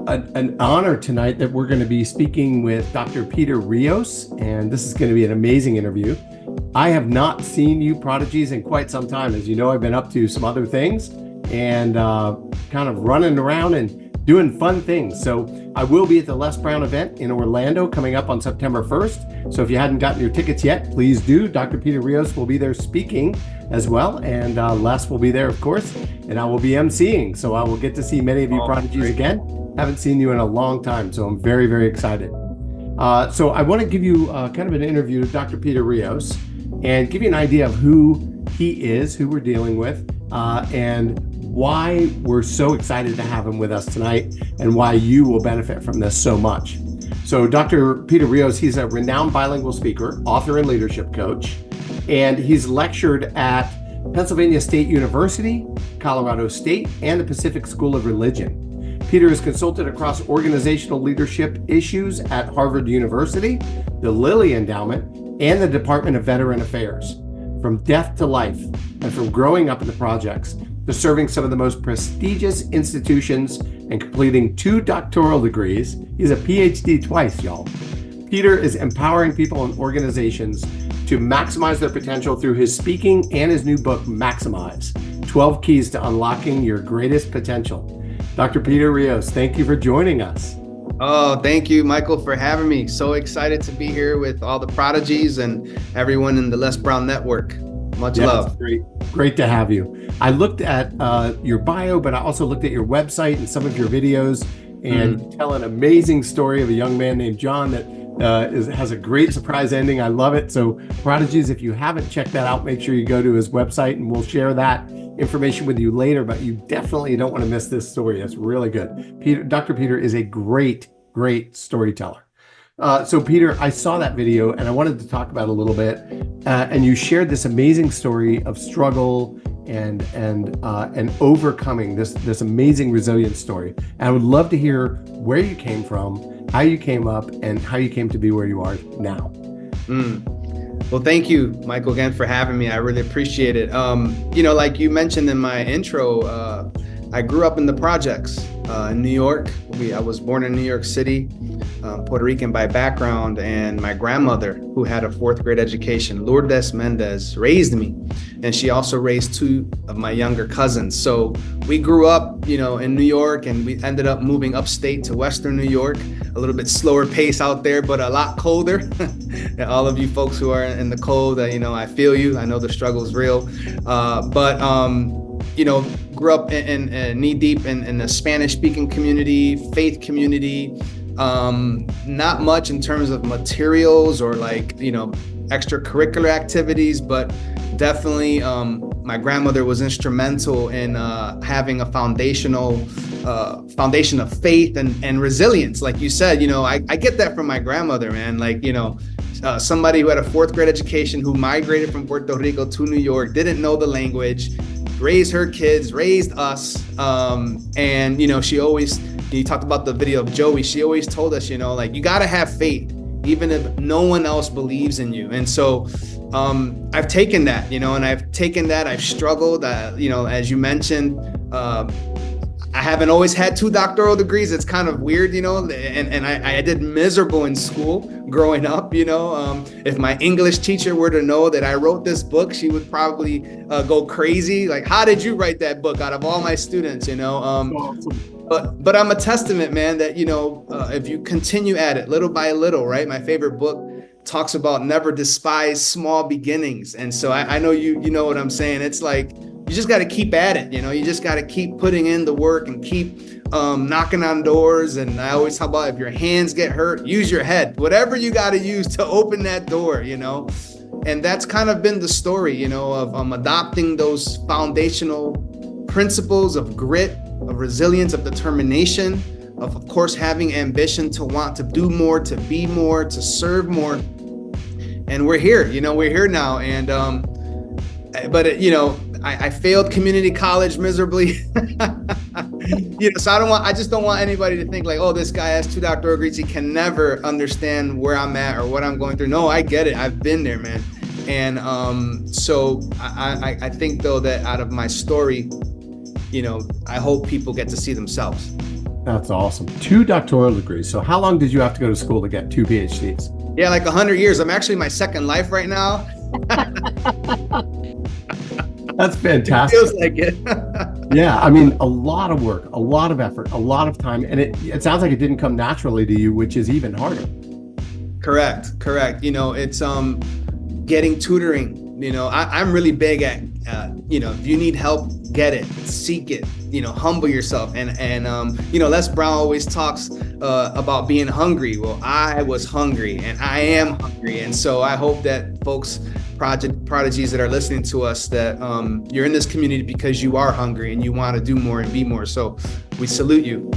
an honor tonight that we're going to be speaking with Dr. Peter Rios, and this is going to be an amazing interview. I have not seen you prodigies in quite some time. As you know, I've been up to some other things and kind of running around and doing fun things. So I will be at the Les Brown event in Orlando coming up on September 1st. So if you hadn't gotten your tickets yet, please do. Dr. Peter Rios will be there speaking as well. And Les will be there, of course, and I will be emceeing. So I will get to see many of you prodigies again. Haven't seen you in a long time, so I'm very, very excited. So I want to give you kind of an interview with Dr. Peter Rios and give you an idea of who he is, who we're dealing with, and why we're so excited to have him with us tonight and why you will benefit from this so much. So Dr. Peter Rios, he's a renowned bilingual speaker, author, and leadership coach, and he's lectured at Pennsylvania State University, Colorado State, and the Pacific School of Religion. Peter is consulted across organizational leadership issues at Harvard University, the Lilly Endowment, and the Department of Veteran Affairs. From death to life, and from growing up in the projects, to serving some of the most prestigious institutions and completing 2 doctoral degrees. He's a PhD twice, y'all. Peter is empowering people and organizations to maximize their potential through his speaking and his new book, Maximize, 12 Keys to Unlocking Your Greatest Potential. Dr. Peter Rios, thank you for joining us. Oh, thank you, Michael, for having me. So excited to be here with all the prodigies and everyone in the Les Brown Network. Much love. Great to have you. I looked at your bio, but I also looked at your website and some of your videos, and you tell an amazing story of a young man named John that has a great surprise ending. I love it. So prodigies, if you haven't checked that out, make sure you go to his website and we'll share that information with you later, but you definitely don't want to miss this story. It's really good. Dr. Peter is a great storyteller. So Peter, I saw that video and I wanted to talk about it a little bit. And you shared this amazing story of struggle and overcoming this amazing resilience story. And I would love to hear where you came from, how you came up, and how you came to be where you are now. Well, thank you, Michael, again for having me. I really appreciate it. Like you mentioned in my intro, I grew up in the projects in New York. I was born in New York City, Puerto Rican by background, and my grandmother, who had a 4th grade education, Lourdes Mendez, raised me. And she also raised 2 of my younger cousins. So we grew up, in New York, and we ended up moving upstate to Western New York, a little bit slower pace out there, but a lot colder. And all of you folks who are in the cold, I feel you. I know the struggle is real. Grew up in knee deep in the Spanish speaking community, faith community, not much in terms of materials or extracurricular activities, but definitely my grandmother was instrumental in having a foundation of faith and resilience. Like you said, I get that from my grandmother, man. Somebody who had a 4th grade education, who migrated from Puerto Rico to New York, didn't know the language, raised her kids, raised us. And she always, you talked about the video of Joey, she always told us, you got to have faith, even if no one else believes in you. And so I've taken that, I've struggled, as you mentioned, I haven't always had 2 doctoral degrees. It's kind of weird, and I did miserable in school growing up, if my English teacher were to know that I wrote this book, she would probably go crazy. Like, how did you write that book out of all my students, But I'm a testament, man, that, if you continue at it little by little, right? My favorite book talks about never despise small beginnings. And so I know you know what I'm saying. It's like, you just got to keep at it. You just got to keep putting in the work and keep knocking on doors. And I always talk about, if your hands get hurt, use your head, whatever you got to use to open that door, And that's kind of been the story, of adopting those foundational principles of grit, of resilience, of determination, of course, having ambition to want to do more, to be more, to serve more. And we're here, we're here now. And, I failed community college miserably. So I just don't want anybody to think like, oh, this guy has 2 doctoral degrees, he can never understand where I'm at or what I'm going through. No, I get it. I've been there, man. And so I think though that out of my story, I hope people get to see themselves. That's awesome. 2 doctoral degrees. So how long did you have to go to school to get 2 PhDs? Yeah, like 100 years. I'm actually in my second life right now. That's It fantastic. feels like it. Yeah, I mean, a lot of work, a lot of effort, a lot of time, and it sounds like it didn't come naturally to you, which is even harder. Correct. It's getting tutoring. I'm really big at if you need help, get it, seek it, humble yourself. And Les Brown always talks about being hungry. Well, I was hungry and I am hungry. And so I hope that folks, prodigies that are listening to us, that you're in this community because you are hungry and you want to do more and be more. So we salute you.